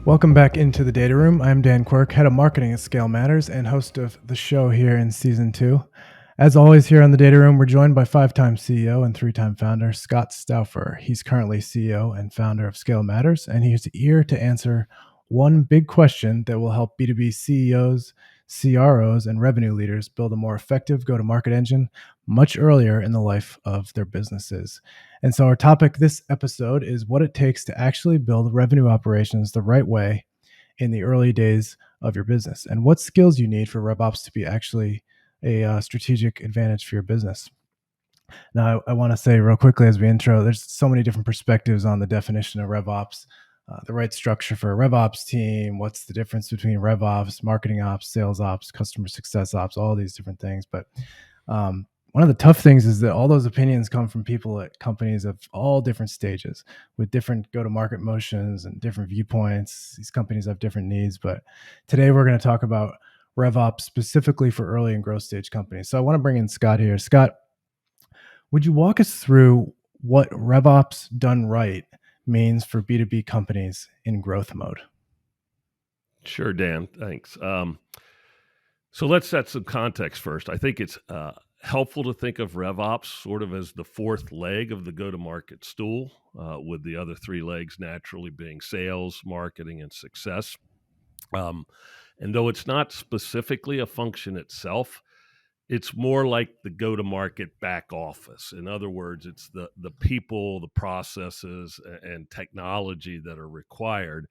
Welcome back into the data room. I'm Dan Quirk, head of marketing at Scale Matters and host of the show here in season 2. As always, here on the data room, we're joined by 5-time CEO and 3-time founder Scott Stauffer. He's currently CEO and founder of Scale Matters, and he's here to answer one big question that will help B2B CEOs, CROs, and revenue leaders build a more effective go-to-market engine much earlier in the life of their businesses. And so our topic this episode is what it takes to actually build revenue operations the right way in the early days of your business, and what skills you need for RevOps to be actually a strategic advantage for your business. Now, I want to say real quickly as we intro, there's so many different perspectives on the definition of RevOps, the right structure for a RevOps team, what's the difference between RevOps, marketing ops, sales ops, customer success ops, all these different things. But one of the tough things is that all those opinions come from people at companies of all different stages with different go-to-market motions and different viewpoints. These companies have different needs, but today we're going to talk about RevOps specifically for early and growth stage companies. So I want to bring in Scott here. Scott, would you walk us through what RevOps done right means for B2B companies in growth mode? Sure, Dan. Thanks. So let's set some context first. I think it's helpful to think of RevOps sort of as the fourth leg of the go-to-market stool, with the other three legs naturally being sales, marketing, and success. And though it's not specifically a function itself, it's more like the go-to-market back office. In other words, it's the people, the processes, and technology that are required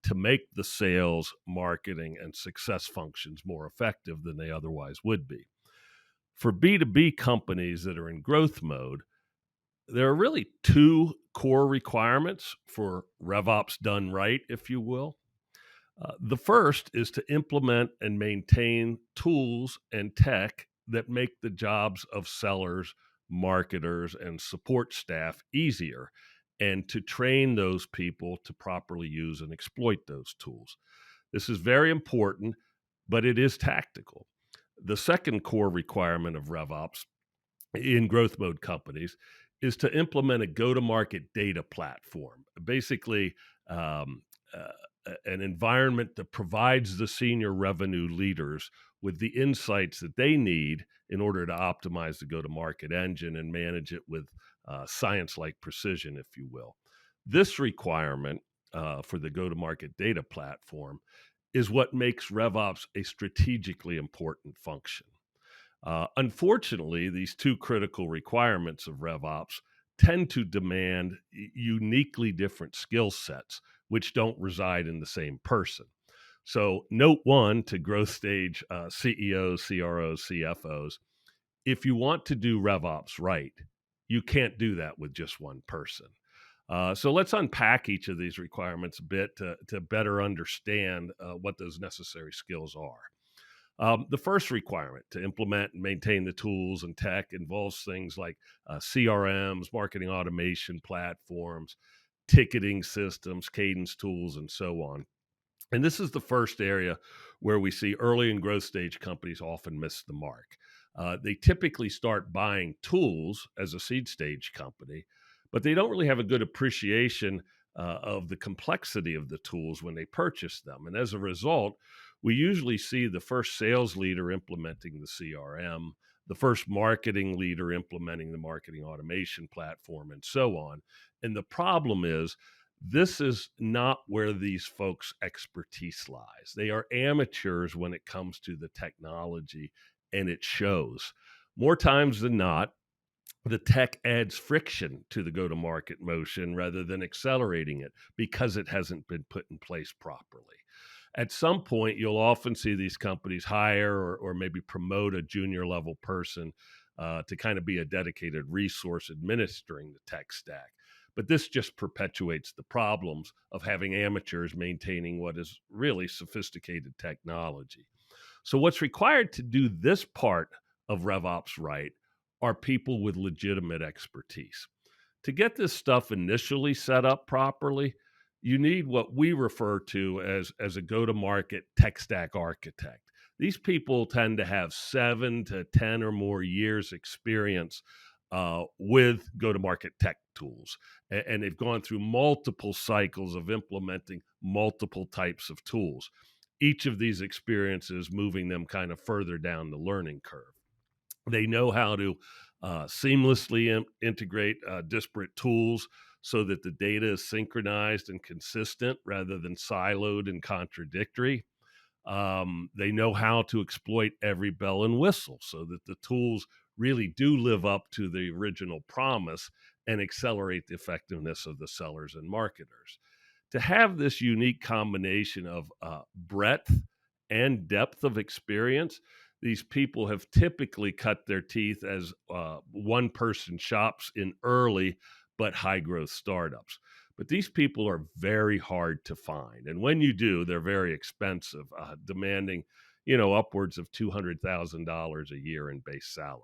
to make the sales, marketing, and success functions more effective than they otherwise would be. For B2B companies that are in growth mode, there are really two core requirements for RevOps done right, if you will. The first is to implement and maintain tools and tech that make the jobs of sellers, marketers, and support staff easier, and to train those people to properly use and exploit those tools. This is very important, but it is tactical. The second core requirement of RevOps in growth mode companies is to implement a go-to-market data platform, basically an environment that provides the senior revenue leaders with the insights that they need in order to optimize the go-to-market engine and manage it with science-like precision, if you will. This requirement for the go-to-market data platform is what makes RevOps a strategically important function. Unfortunately, these two critical requirements of RevOps tend to demand uniquely different skill sets, which don't reside in the same person. So note one to growth stage CEOs, CROs, CFOs, if you want to do RevOps right, you can't do that with just one person. So let's unpack each of these requirements a bit to better understand what those necessary skills are. The first requirement to implement and maintain the tools and tech involves things like CRMs, marketing automation platforms, ticketing systems, cadence tools, and so on. And this is the first area where we see early and growth stage companies often miss the mark. They typically start buying tools as a seed stage company, but they don't really have a good appreciation of the complexity of the tools when they purchase them. And as a result, we usually see the first sales leader implementing the CRM, the first marketing leader implementing the marketing automation platform, and so on. And the problem is, this is not where these folks' expertise lies. They are amateurs when it comes to the technology, and it shows. More times than not, the tech adds friction to the go-to-market motion rather than accelerating it because it hasn't been put in place properly. At some point, you'll often see these companies hire or maybe promote a junior level person to kind of be a dedicated resource administering the tech stack. But this just perpetuates the problems of having amateurs maintaining what is really sophisticated technology. So what's required to do this part of RevOps right are people with legitimate expertise. To get this stuff initially set up properly, you need what we refer to as a go-to-market tech stack architect. These people tend to have 7 to 10 or more years experience with go-to-market tech tools. And they've gone through multiple cycles of implementing multiple types of tools. Each of these experiences moving them kind of further down the learning curve. They know how to seamlessly integrate disparate tools so that the data is synchronized and consistent rather than siloed and contradictory. They know how to exploit every bell and whistle so that the tools really do live up to the original promise and accelerate the effectiveness of the sellers and marketers. To have this unique combination of breadth and depth of experience, these people have typically cut their teeth as one person shops in early but high growth startups. But these people are very hard to find. And when you do, they're very expensive, demanding, upwards of $200,000 a year in base salary.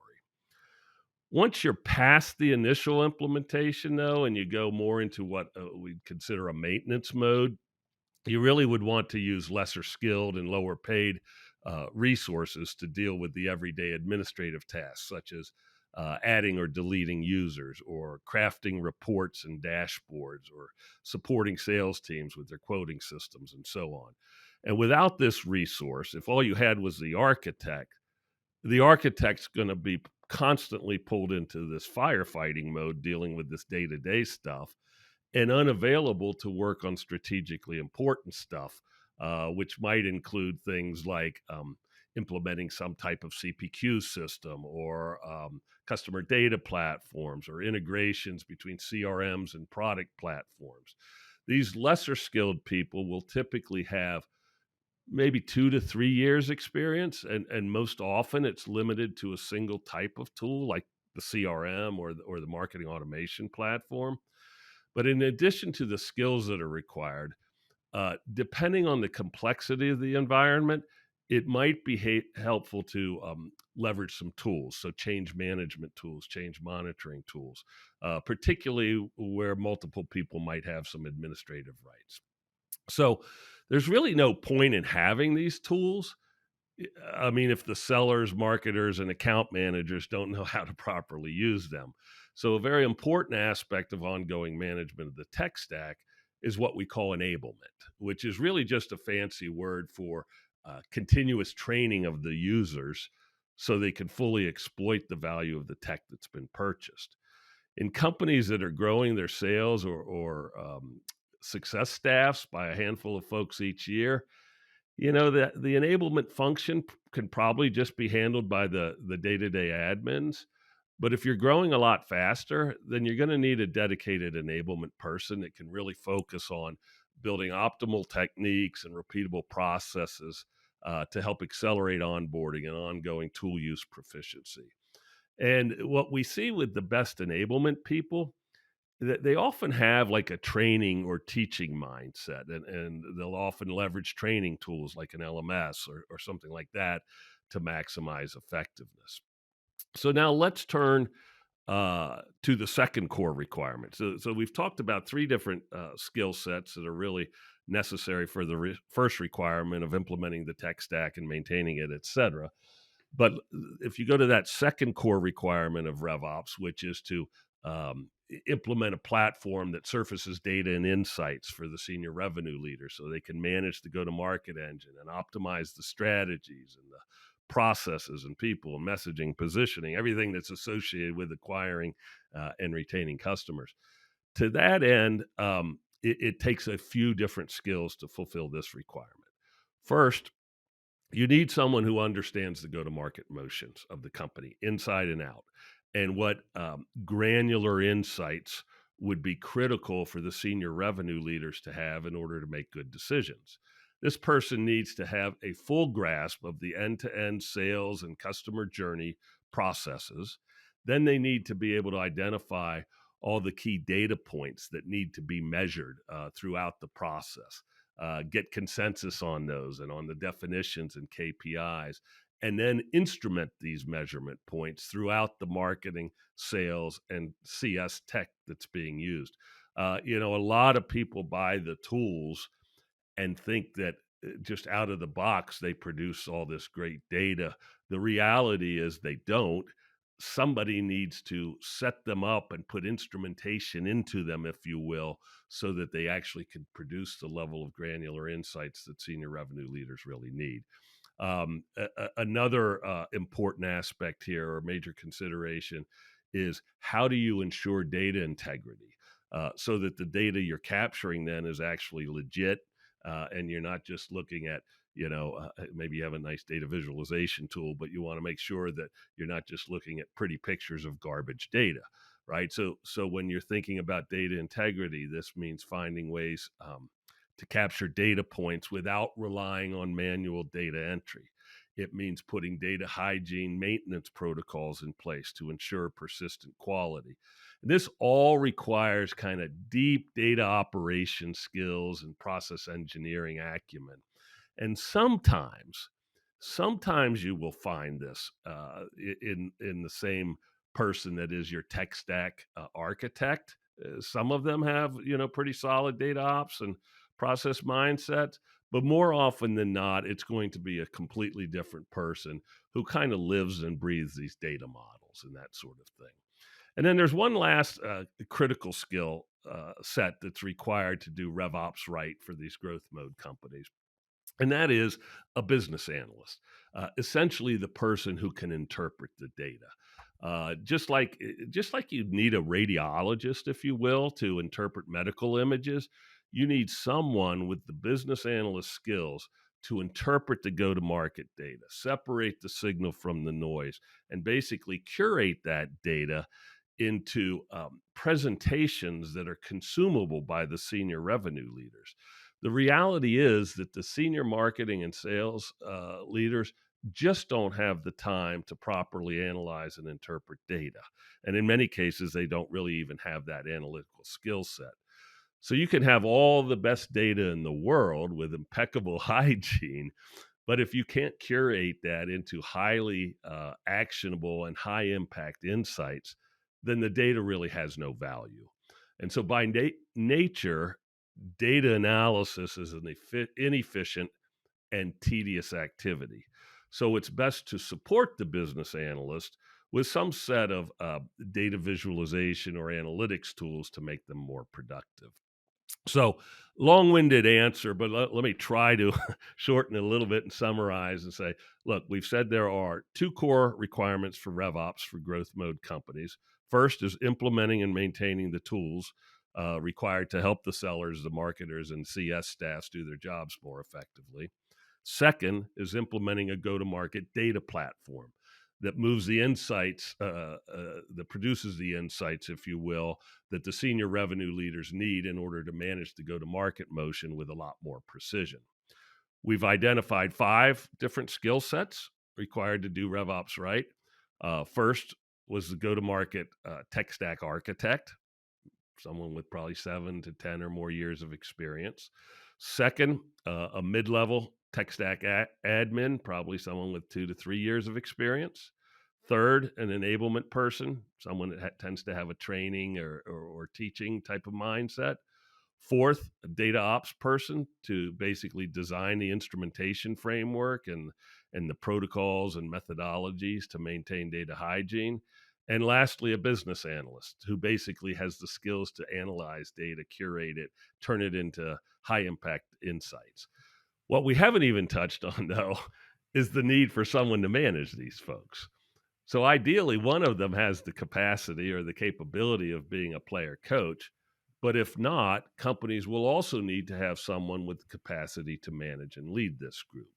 Once you're past the initial implementation, though, and you go more into what we'd consider a maintenance mode, you really would want to use lesser skilled and lower paid resources to deal with the everyday administrative tasks, such as adding or deleting users, or crafting reports and dashboards, or supporting sales teams with their quoting systems, and so on. And without this resource, if all you had was the architect's going to be constantly pulled into this firefighting mode, dealing with this day to day stuff, and unavailable to work on strategically important stuff, which might include things like implementing some type of CPQ system, or customer data platforms, or integrations between CRMs and product platforms. These lesser skilled people will typically have maybe 2 to 3 years experience, and most often it's limited to a single type of tool like the CRM or the marketing automation platform. But in addition to the skills that are required, depending on the complexity of the environment, it might be helpful to leverage some tools. So, change management tools, change monitoring tools, particularly where multiple people might have some administrative rights. So, there's really no point in having these tools. I mean, if the sellers, marketers, and account managers don't know how to properly use them. So, a very important aspect of ongoing management of the tech stack is what we call enablement, which is really just a fancy word for continuous training of the users so they can fully exploit the value of the tech that's been purchased. In companies that are growing their sales or success staffs by a handful of folks each year, the enablement function can probably just be handled by the day-to-day admins. But if you're growing a lot faster, then you're going to need a dedicated enablement person that can really focus on building optimal techniques and repeatable processes to help accelerate onboarding and ongoing tool use proficiency. And what we see with the best enablement people, they often have like a training or teaching mindset, and they'll often leverage training tools like an LMS or something like that to maximize effectiveness. So now let's turn to the second core requirement. So we've talked about three different skill sets that are really necessary for the first requirement of implementing the tech stack and maintaining it, et cetera. But if you go to that second core requirement of RevOps, which is to implement a platform that surfaces data and insights for the senior revenue leader so they can manage the go to market engine and optimize the strategies and the processes and people and messaging, positioning, everything that's associated with acquiring and retaining customers. To that end, it takes a few different skills to fulfill this requirement. First, you need someone who understands the go-to-market motions of the company inside and out, and what granular insights would be critical for the senior revenue leaders to have in order to make good decisions. This person needs to have a full grasp of the end-to-end sales and customer journey processes. Then they need to be able to identify all the key data points that need to be measured throughout the process, get consensus on those and on the definitions and KPIs, and then instrument these measurement points throughout the marketing, sales, and CS tech that's being used. A lot of people buy the tools and think that just out of the box they produce all this great data. The reality is they don't. somebody needs to set them up and put instrumentation into them, if you will, so that they actually can produce the level of granular insights that senior revenue leaders really need. Another important aspect here, or major consideration, is how do you ensure data integrity so that the data you're capturing then is actually legit, and you're not just looking at, maybe you have a nice data visualization tool, but you want to make sure that you're not just looking at pretty pictures of garbage data, right? So when you're thinking about data integrity, this means finding ways to capture data points without relying on manual data entry. It means putting data hygiene maintenance protocols in place to ensure persistent quality. And this all requires kind of deep data operation skills and process engineering acumen. And sometimes you will find this in the same person that is your tech stack architect. Some of them have pretty solid data ops and process mindsets, but more often than not, it's going to be a completely different person who kind of lives and breathes these data models and that sort of thing. And then there's one last critical skill set that's required to do RevOps right for these growth mode companies, and that is a business analyst, essentially the person who can interpret the data. Just like you need a radiologist, if you will, to interpret medical images, you need someone with the business analyst skills to interpret the go-to-market data, separate the signal from the noise, and basically curate that data into presentations that are consumable by the senior revenue leaders. The reality is that the senior marketing and sales leaders just don't have the time to properly analyze and interpret data. And in many cases, they don't really even have that analytical skill set. So you can have all the best data in the world with impeccable hygiene, but if you can't curate that into highly actionable and high impact insights, then the data really has no value. And so by nature, data analysis is an inefficient and tedious activity. So it's best to support the business analyst with some set of data visualization or analytics tools to make them more productive. So, long-winded answer, but let me try to shorten it a little bit and summarize and say, look, we've said there are two core requirements for RevOps for growth mode companies. First is implementing and maintaining the tools required to help the sellers, the marketers, and CS staffs do their jobs more effectively. Second is implementing a go-to-market data platform that moves the insights, that produces the insights, if you will, that the senior revenue leaders need in order to manage the go-to-market motion with a lot more precision. We've identified 5 different skill sets required to do RevOps right. First was the go-to-market tech stack architect, someone with probably 7 to 10 or more years of experience. Second, a mid-level tech stack admin, probably someone with 2 to 3 years of experience. Third, an enablement person, someone that tends to have a training or teaching type of mindset. Fourth, a data ops person to basically design the instrumentation framework and the protocols and methodologies to maintain data hygiene. And lastly, a business analyst who basically has the skills to analyze data, curate it, turn it into high impact insights. What we haven't even touched on, though, is the need for someone to manage these folks. So ideally, one of them has the capacity or the capability of being a player coach. But if not, companies will also need to have someone with the capacity to manage and lead this group.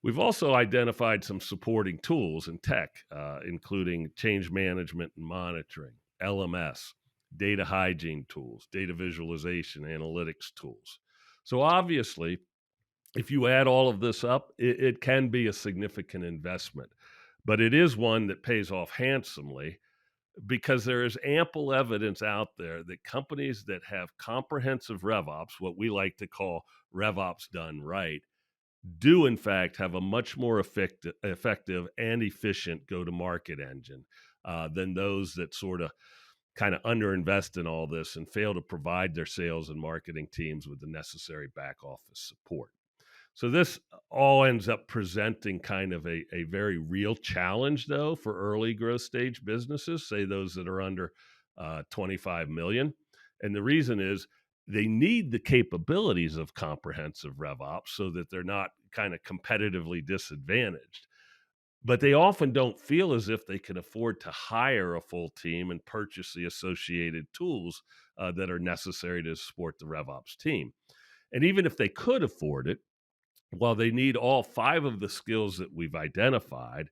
We've also identified some supporting tools and tech, including change management and monitoring, LMS, data hygiene tools, data visualization, analytics tools. So obviously, if you add all of this up, it can be a significant investment, but it is one that pays off handsomely because there is ample evidence out there that companies that have comprehensive RevOps, what we like to call RevOps done right, do in fact have a much more effective and efficient go-to-market engine than those that sort of kind of underinvest in all this and fail to provide their sales and marketing teams with the necessary back office support. So this all ends up presenting kind of a very real challenge, though, for early growth stage businesses, say those that are under 25 million. And the reason is they need the capabilities of comprehensive RevOps so that they're not kind of competitively disadvantaged. But they often don't feel as if they can afford to hire a full team and purchase the associated tools that are necessary to support the RevOps team. And even if they could afford it, while they need all 5 of the skills that we've identified,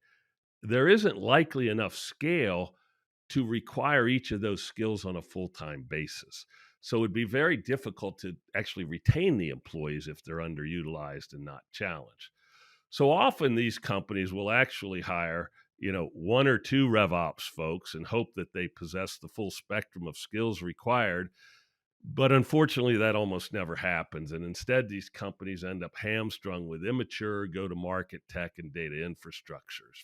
there isn't likely enough scale to require each of those skills on a full-time basis. So it'd be very difficult to actually retain the employees if they're underutilized and not challenged. So often these companies will actually hire, 1 or 2 RevOps folks and hope that they possess the full spectrum of skills required. But unfortunately, that almost never happens. And instead, these companies end up hamstrung with immature go-to-market tech and data infrastructures.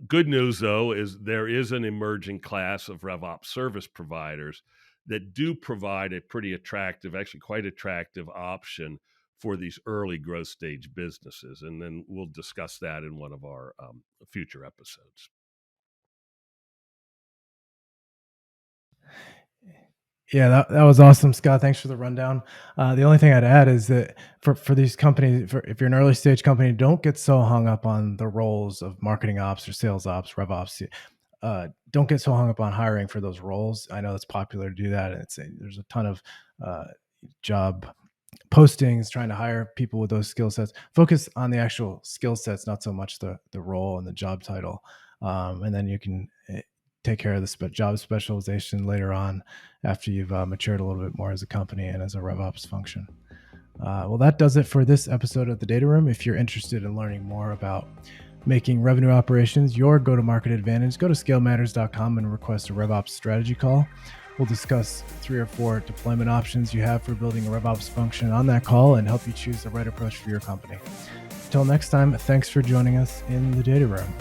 Good news, though, is there is an emerging class of RevOps service providers that do provide a pretty attractive, actually quite attractive option for these early growth stage businesses. And then we'll discuss that in one of our future episodes. Yeah, that was awesome, Scott. Thanks for the rundown. The only thing I'd add is that for these companies, if you're an early stage company, don't get so hung up on the roles of marketing ops or sales ops, RevOps. Don't get so hung up on hiring for those roles. I know it's popular to do that, and there's a ton of job postings trying to hire people with those skill sets. Focus on the actual skill sets, not so much the role and the job title, and then you can take care of the job specialization later on after you've matured a little bit more as a company and as a RevOps function. Well, that does it for this episode of The Data Room. If you're interested in learning more about making revenue operations your go-to-market advantage, go to scalematters.com and request a RevOps strategy call. We'll discuss 3 or 4 deployment options you have for building a RevOps function on that call and help you choose the right approach for your company. Until next time, thanks for joining us in The Data Room.